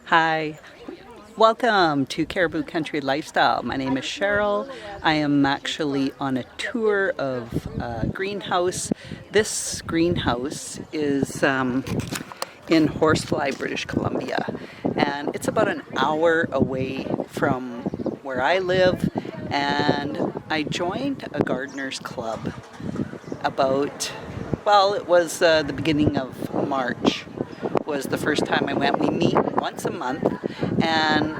Hi, welcome to Caribou Country Lifestyle. My name is Cheryl. I am actually on a tour of a greenhouse. This greenhouse is in Horsefly, British Columbia, and it's about an hour away from where I live. And I joined a gardeners club about, well, it was the beginning of March was the first time I went. We meet once a month, and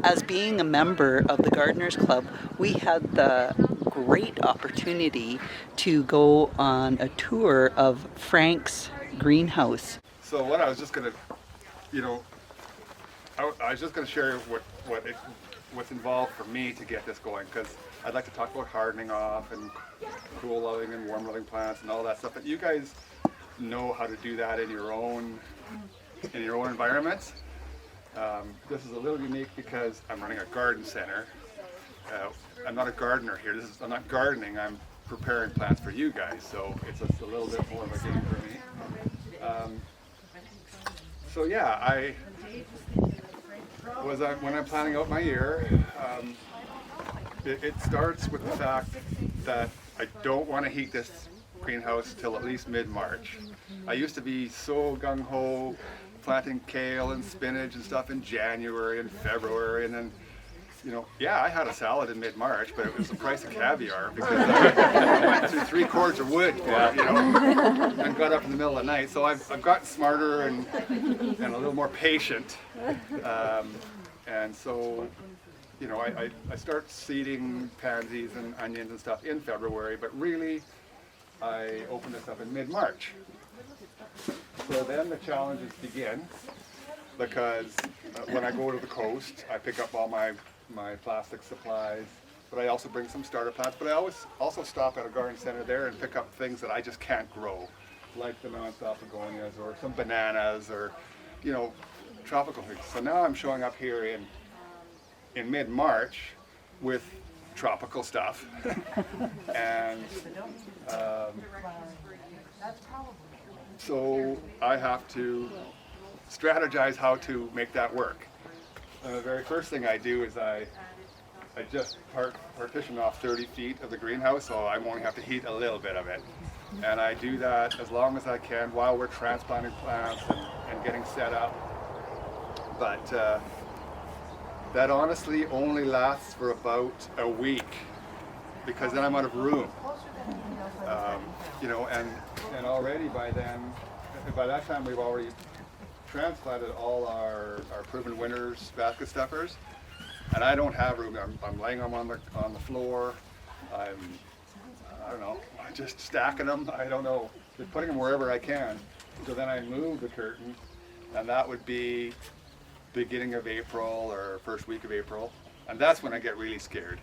as being a member of the Gardeners Club, we had the great opportunity to go on a tour of Frank's greenhouse. So what I was just gonna, you know, I was just gonna share what's involved for me to get this going, because I'd like to talk about hardening off and cool loving and warm loving plants and all that stuff. But you guys know how to do that in your own environments. This is a little unique because I'm running a garden center. I'm not a gardener here. I'm not gardening. I'm preparing plants for you guys. So it's just a little bit more of a game for me. So yeah, when I'm planning out my year, it starts with the fact that I don't want to heat this greenhouse till at least mid-March. I used to be so gung-ho planting kale and spinach and stuff in January and February, and then yeah, I had a salad in mid-March, but it was the price of caviar because I went through 3 cords of wood for it, and got up in the middle of the night. So I've gotten smarter and a little more patient, and so I start seeding pansies and onions and stuff in February, but really I open this up in mid-March. So then the challenges begin, because when I go to the coast, I pick up all my plastic supplies, but I also bring some starter plants. But I always also stop at a garden center there and pick up things that I just can't grow, like the non-stop begonias or some bananas or tropical things. So now I'm showing up here in mid-March with tropical stuff, and so I have to strategize how to make that work. And the very first thing I do is I just partition off 30 feet of the greenhouse, so I only have to heat a little bit of it. And I do that as long as I can while we're transplanting plants and getting set up. But that honestly only lasts for about a week, because then I'm out of room. And already by that time we've already transplanted all our proven winners basket stuffers, and I don't have room. I'm laying them on the floor. I don't know, just stacking them. I don't know, just putting them wherever I can. So then I move the curtain, and that would be beginning of April or first week of April, and that's when I get really scared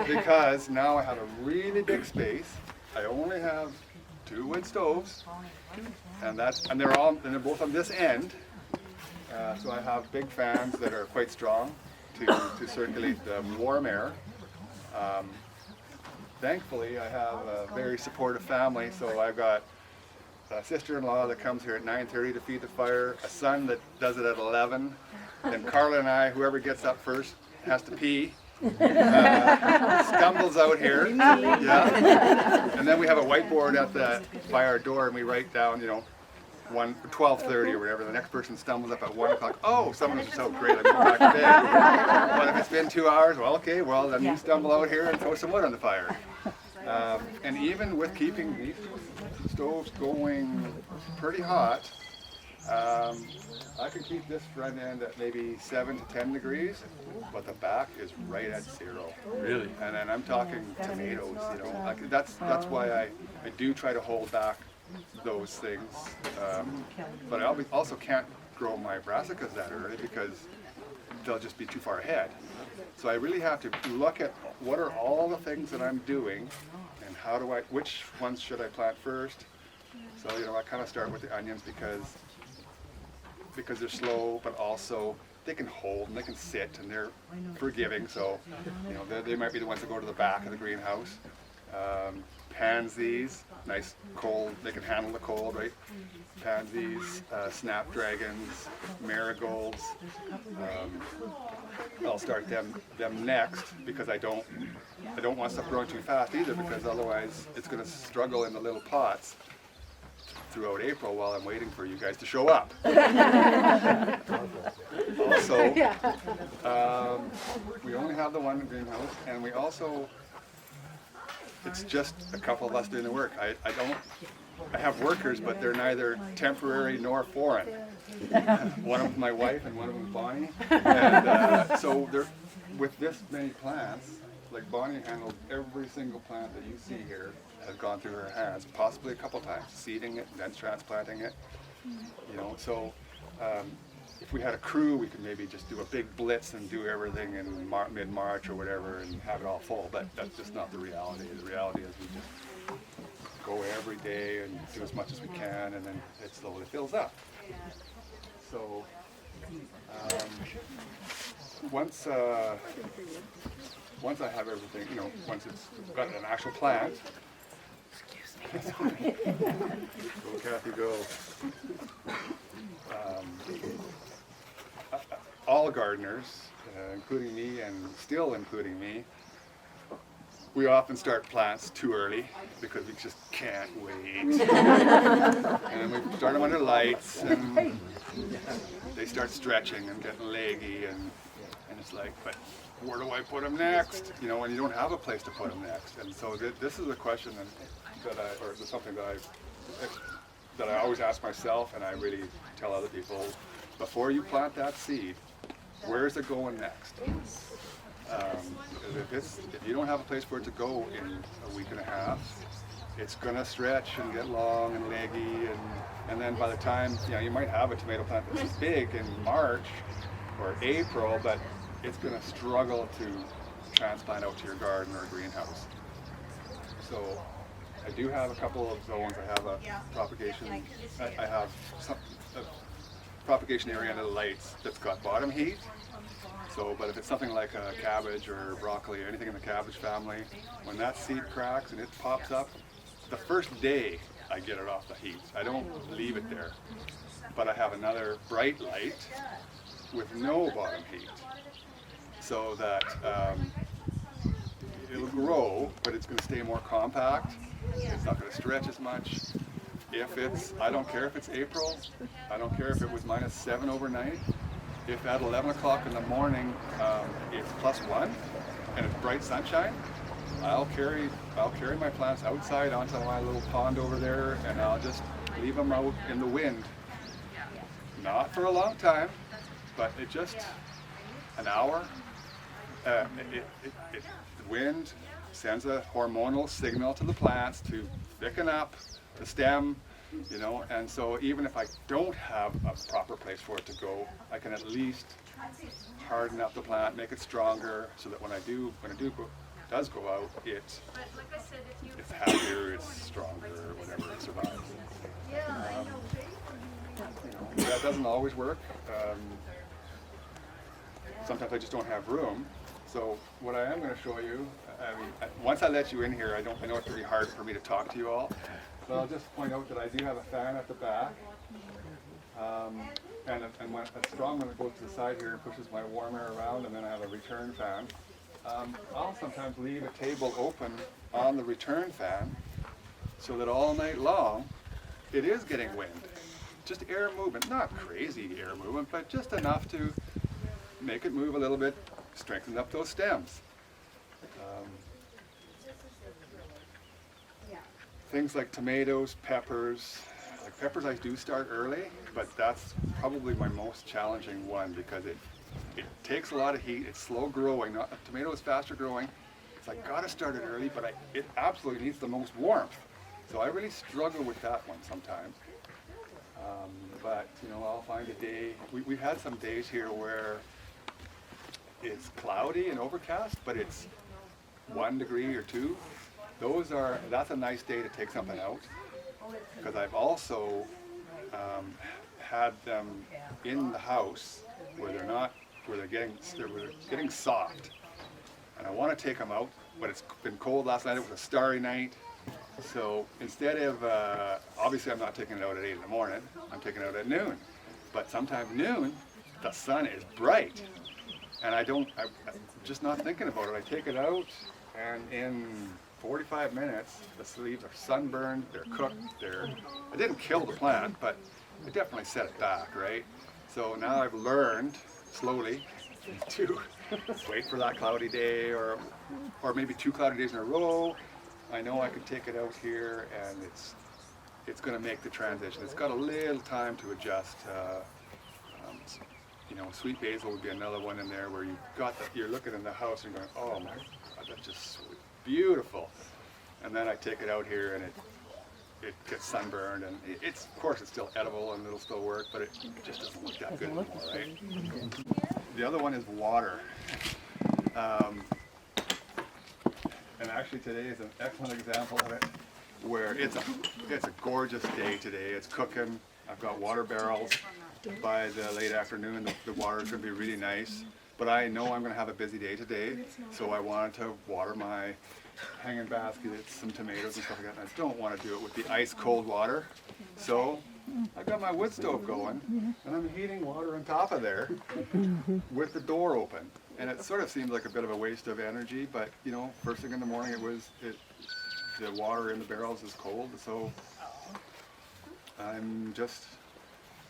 because now I have a really big space. I only have 2 wood stoves, and they're both on this end. So I have big fans that are quite strong to circulate the warm air. Thankfully, I have a very supportive family, so I've got a sister-in-law that comes here at 9:30 to feed the fire, a son that does it at 11, and Carla and I, whoever gets up first, has to pee. Stumbles out here, yeah. And then we have a whiteboard by our door, and we write down, 12:30 or whatever. The next person stumbles up at 1 o'clock. Oh, someone was so great, I'm going back to bed. But if it's been 2 hours, well, okay, well then you stumble out here and throw some wood on the fire. And even with keeping these stoves going pretty hot, I can keep this front end at maybe 7 to 10 degrees, but the back is right at 0. Really? And then I'm talking tomatoes, that's why I do try to hold back those things. But I also can't grow my brassicas that early because they'll just be too far ahead. So I really have to look at what are all the things that I'm doing, and which ones should I plant first. So I kind of start with the onions because they're slow, but also they can hold and they can sit and they're forgiving. So they might be the ones that go to the back of the greenhouse. Pansies, nice cold, they can handle the cold, right? Pansies, snapdragons, marigolds. I'll start them next because I don't want stuff growing too fast either, because otherwise it's going to struggle in the little pots throughout April while I'm waiting for you guys to show up. Also, we only have the one greenhouse, and we also, it's just a couple of us doing the work. I have workers, but they're neither temporary nor foreign. One of them's my wife and one of them's Bonnie. And so with this many plants, like Bonnie handled every single plant that you see here has gone through her hands, possibly a couple times, seeding it, then transplanting it. You know, so if we had a crew, we could maybe just do a big blitz and do everything in mid-March or whatever and have it all full, but that's just not the reality. The reality is we just go every day and do as much as we can, and then it slowly fills up. So once I have everything, you know, once it's got an actual plant, go Kathy, go. All gardeners, including me and still including me, we often start plants too early because we just can't wait. And we start them under lights and they start stretching and getting leggy, and it's like, but where do I put them next? You know, when you don't have a place to put them next. And so this is a question or something that I always ask myself, and I really tell other people, before you plant that seed, where is it going next? Because if you don't have a place for it to go in a week and a half, it's going to stretch and get long and leggy, and then by the time, you know, you might have a tomato plant that's big in March or April, but it's going to struggle to transplant out to your garden or greenhouse. So I do have a couple of zones. I have a propagation. I have a propagation area under the lights that's got bottom heat. So, but if it's something like a cabbage or broccoli or anything in the cabbage family, when that seed cracks and it pops up, the first day I get it off the heat. I don't leave it there. But I have another bright light with no bottom heat, so that it'll grow, but it's going to stay more compact. It's not going to stretch as much. I don't care if it's April, I don't care if it was -7 overnight. If at 11 o'clock in the morning it's +1 and it's bright sunshine, I'll carry my plants outside onto my little pond over there, and I'll just leave them out in the wind. Not for a long time, but it just an hour. The wind sends a hormonal signal to the plants to thicken up the stem, you know, and so even if I don't have a proper place for it to go, I can at least harden up the plant, make it stronger, so that when it does go out, it's happier, it's stronger, whatever, it survives. You know, that doesn't always work. Sometimes I just don't have room. So what I am going to show you, I mean, once I let you in here, I know it's pretty hard for me to talk to you all, but I'll just point out that I do have a fan at the back, and a strong one that goes to the side here and pushes my warm air around, and then I have a return fan. I'll sometimes leave a table open on the return fan so that all night long it is getting wind. Just air movement, not crazy air movement, but just enough to make it move a little bit, strengthen up those stems. Things like tomatoes, peppers. Like peppers I do start early, but that's probably my most challenging one because it takes a lot of heat, it's slow growing. A tomato is faster growing. It's like, gotta start it early, but it absolutely needs the most warmth. So I really struggle with that one sometimes. But you know, I'll find a day. We've had some days here where it's cloudy and overcast, but it's 1 degree or 2. That's a nice day to take something out, because I've also had them in the house where they're getting soft, and I want to take them out but it's been cold last night. It was a starry night. So instead of, obviously I'm not taking it out at 8 in the morning, I'm taking it out at noon. But sometimes noon, the sun is bright. And I'm just not thinking about it. I take it out, and in 45 minutes, the leaves are sunburned, they're cooked, I didn't kill the plant, but I definitely set it back, right? So now I've learned, slowly, to wait for that cloudy day, or maybe 2 cloudy days in a row. I know I can take it out here, and it's going to make the transition. It's got a little time to adjust. You know, sweet basil would be another one in there where you're looking in the house and going, oh my God, that's just so beautiful. And then I take it out here and it gets sunburned, and of course it's still edible and it'll still work, but it just doesn't look that good anymore, right? The other one is water. And actually today is an excellent example of it, where it's a gorgeous day today. It's cooking. I've got water barrels. By the late afternoon, the water is going to be really nice. But I know I'm going to have a busy day today, so I wanted to water my hanging baskets, some tomatoes and stuff like that. And I don't want to do it with the ice cold water. So I've got my wood stove going, and I'm heating water on top of there with the door open. And it sort of seems like a bit of a waste of energy, but you know, first thing in the morning the water in the barrels is cold, so I'm just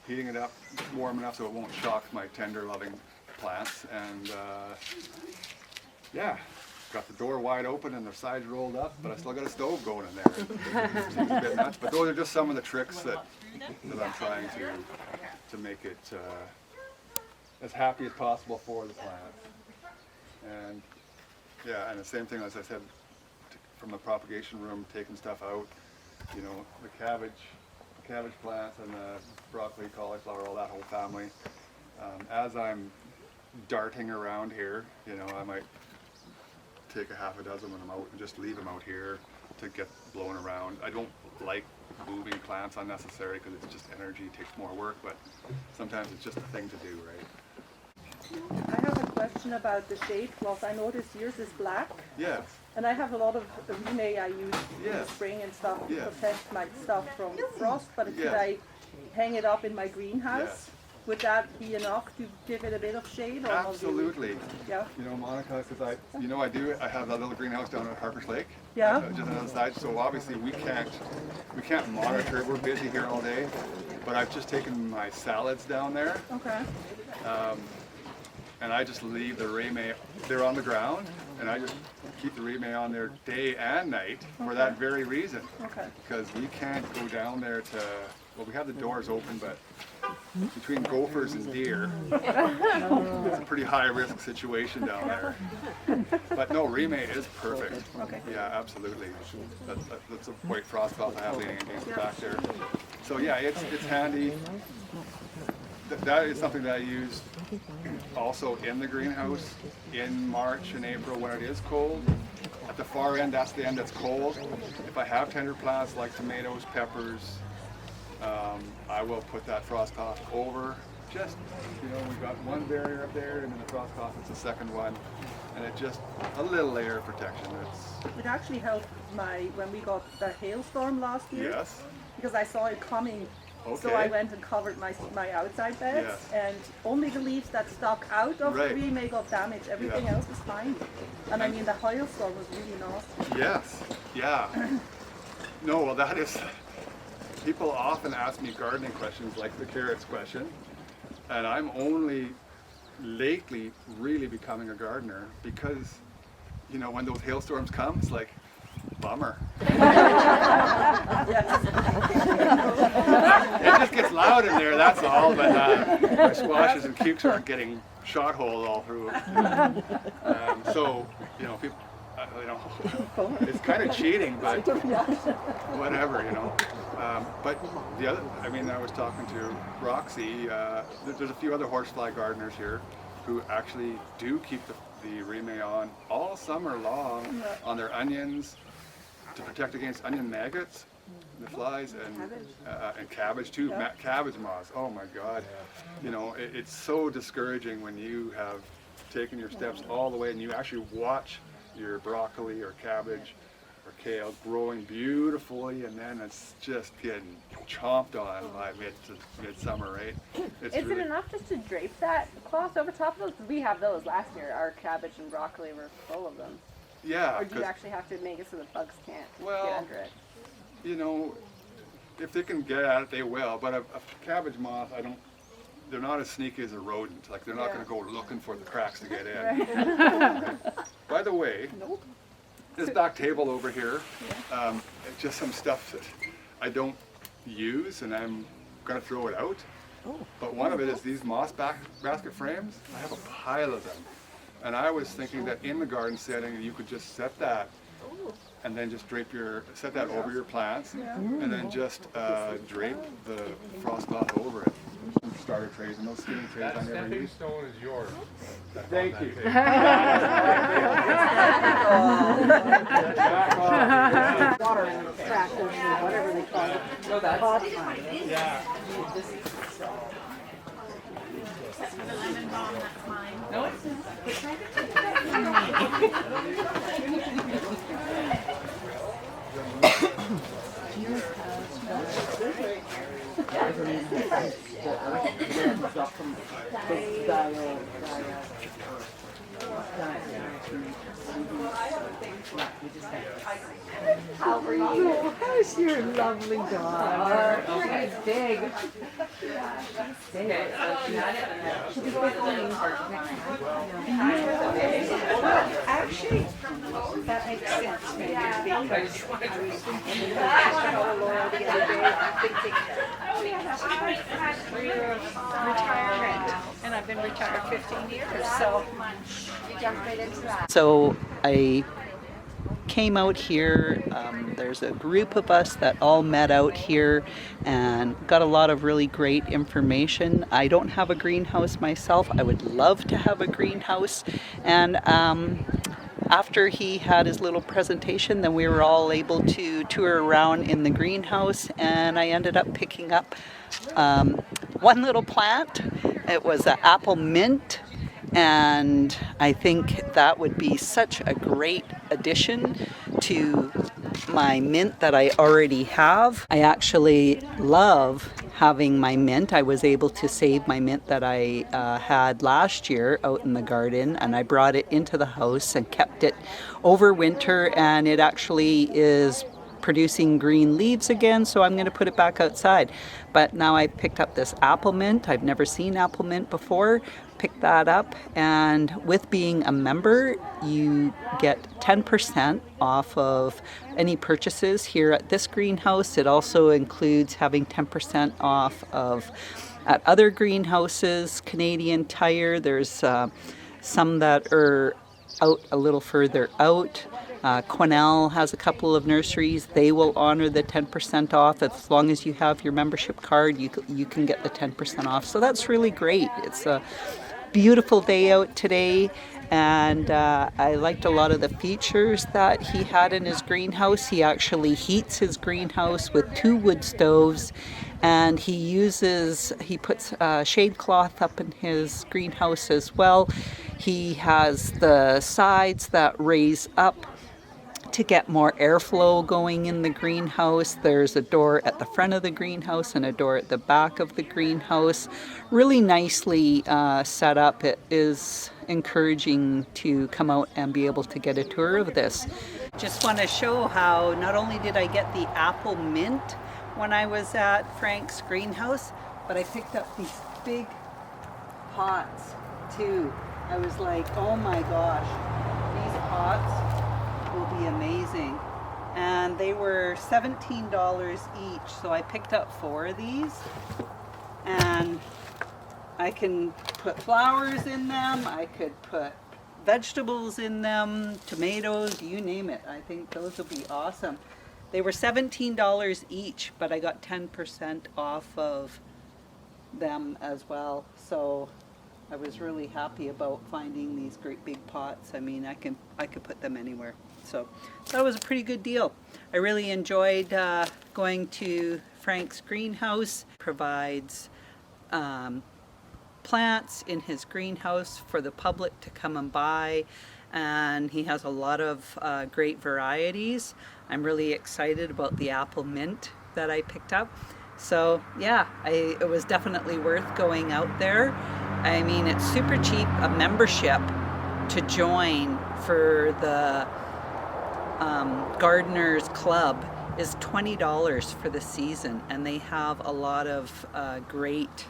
heating it up warm enough so it won't shock my tender loving plants. And yeah, got the door wide open and the sides rolled up, but I still got a stove going in there. It seems a bit nuts, but those are just some of the tricks that I'm trying to make it as happy as possible for the plants. And yeah, and the same thing as I said, from the propagation room, taking stuff out, you know, the cabbage plants and the broccoli, cauliflower, all that whole family. As I'm darting around here, you know, I might take a half a dozen when I'm out and just leave them out here to get blown around. I don't like moving plants unnecessarily because it's just energy, it takes more work, but sometimes it's just a thing to do, right? I have a question about the shade cloth. I noticed yours is black. Yes. And I have a lot of Rime I use in the Yes. spring and stuff to Yes. protect my stuff from frost, but Yes. could I hang it up in my greenhouse? Yes. Would that be enough to give it a bit of shade? Or not really? Absolutely. Yeah. You know, Monica, because I have that little greenhouse down at Harper's Lake. Yeah. Just on the other side. So obviously we can't monitor it. We're busy here all day. But I've just taken my salads down there, Okay. and I just leave the Rame. They're on the ground, and I just keep the Rame on there day and night for that very reason. Okay. Because we can't go down there well, we have the doors open, but between gophers and deer, it's a pretty high risk situation down there. But no, Rime is perfect. Okay. Yeah, absolutely. That's a white frost cloth I have leaning against the back there. So yeah, it's handy. That is something that I use also in the greenhouse in March and April when it is cold. At the far end, that's the end that's cold. If I have tender plants like tomatoes, peppers, I will put that frost cloth over. Just, you know, we've got one barrier up there, and then the frost cloth is the second one, and it just a little layer of protection. It actually helped when we got the hailstorm last year. Yes. Because I saw it coming. So Okay. I went and covered my outside beds, Yes. and only the leaves that stuck out of Right. the Rime got damaged. Everything Yeah. else was fine. And I mean, the hailstorm was really nasty. Yes. Yeah. No, well, that is. People often ask me gardening questions like the carrots question, and I'm only lately really becoming a gardener because, you know, when those hailstorms come, it's like, bummer. It just gets loud in there, that's all, but my squashes and cukes aren't getting shot holes all through. So, you know, people, it's kind of cheating, but whatever, you know. But the other, I mean, I was talking to Roxy, there's a few other horsefly gardeners here who actually do keep the Rime on all summer long on their onions to protect against onion maggots, the flies, and cabbage too, cabbage moths. Oh my God. You know, it's so discouraging when you have taken your steps all the way and you actually watch your broccoli or cabbage or kale growing beautifully, and then it's just getting chomped on by midsummer, right? It's Is really, it enough just to drape that cloth over top of those? 'Cause we have those last year. Our cabbage and broccoli were full of them. yeah. Or do you 'cause, actually have to make it so the bugs can't Well, get under it? you know, if they can get at it, they will. But a cabbage moth, they're not as sneaky as a rodent. Like, they're not Yeah. going to go looking for the cracks to get in. By the way, Nope. this back table over here, it's just some stuff that I don't use, and I'm going to throw it out. But one of it is these moss basket frames. I have a pile of them. And I was thinking that in the garden setting, you could just set that and then just set that over your plants, and then just drape the frost cloth over it. Some starter trays and those skinny trays I That never stepping use. stone is yours. Thank you. How's your lovely dog? She's big. Actually, that makes sense maybe because I was thinking about Laura the other day, thinking, oh yeah, that's my 3 year retirement, and I've been retired 15 years, so we jumped right into that. So I came out here. There's a group of us that all met out here and got a lot of really great information. I don't have a greenhouse myself. I would love to have a greenhouse. And after he had his little presentation, then we were all able to tour around in the greenhouse, and I ended up picking up one little plant. It was an apple mint. And I think that would be such a great addition to my mint that I already have. I actually love having my mint. I was able to save my mint that I had last year out in the garden, and I brought it into the house and kept it over winter, and it actually is producing green leaves again, so I'm going to put it back outside. But now I picked up this apple mint. I've never seen apple mint before. Picked that up, and with being a member, you get 10% off of any purchases here at this greenhouse. It also includes having 10% off of at other greenhouses. Canadian Tire, there's some that are out a little further out. Quesnel has a couple of nurseries. They will honor the 10% off. As long as you have your membership card, you can get the 10% off. So that's really great. It's a beautiful day out today, and I liked a lot of the features that he had in his greenhouse. He actually heats his greenhouse with 2 wood stoves, and he puts shade cloth up in his greenhouse as well. He has the sides that raise up to get more airflow going in the greenhouse. There's a door at the front of the greenhouse and a door at the back of the greenhouse. Really nicely set up. It is encouraging to come out and be able to get a tour of this. Just want to show how not only did I get the apple mint when I was at Frank's greenhouse, but I picked up these big pots too. I was like, oh my gosh, these pots will be amazing. And they were $17 each, so I picked up 4 of these, and I can put flowers in them, I could put vegetables in them, tomatoes, you name it. I think those will be awesome. They were $17 each, but I got 10% off of them as well, so I was really happy about finding these great big pots. I mean, I could put them anywhere. So that was a pretty good deal. I really enjoyed going to Frank's greenhouse. Provides plants in his greenhouse for the public to come and buy, and he has a lot of great varieties. I'm really excited about the apple mint that I picked up. So yeah, it was definitely worth going out there. I mean, it's super cheap, a membership to join for the Gardeners Club is $20 for the season, and they have a lot of great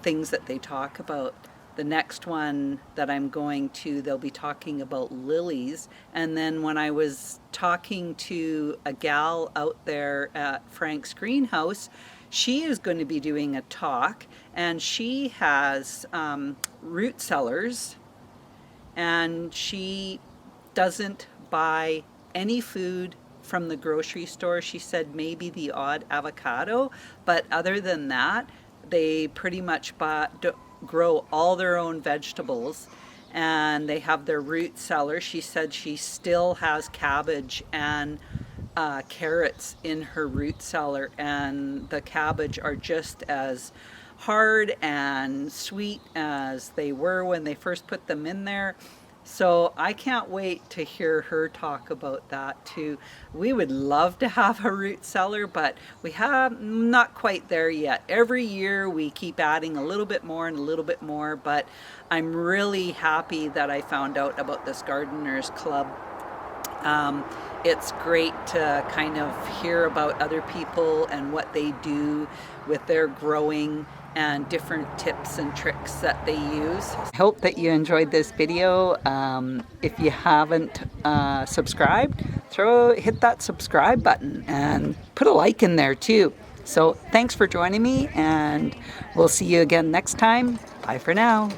things that they talk about. The next one that I'm going to, they'll be talking about lilies. And then when I was talking to a gal out there at Frank's greenhouse, she is going to be doing a talk, and she has root cellars, and she doesn't buy any food from the grocery store. She said maybe the odd avocado, but other than that, they pretty much grow all their own vegetables, and they have their root cellar. She said she still has cabbage and carrots in her root cellar, and the cabbage are just as hard and sweet as they were when they first put them in there. So I can't wait to hear her talk about that too. We would love to have a root cellar, but we have not quite there yet. Every year we keep adding a little bit more and a little bit more, but I'm really happy that I found out about this Gardeners Club. It's great to kind of hear about other people and what they do with their growing and different tips and tricks that they use. I hope that you enjoyed this video. If you haven't subscribed, hit that subscribe button and put a like in there too. So thanks for joining me, and we'll see you again next time. Bye for now.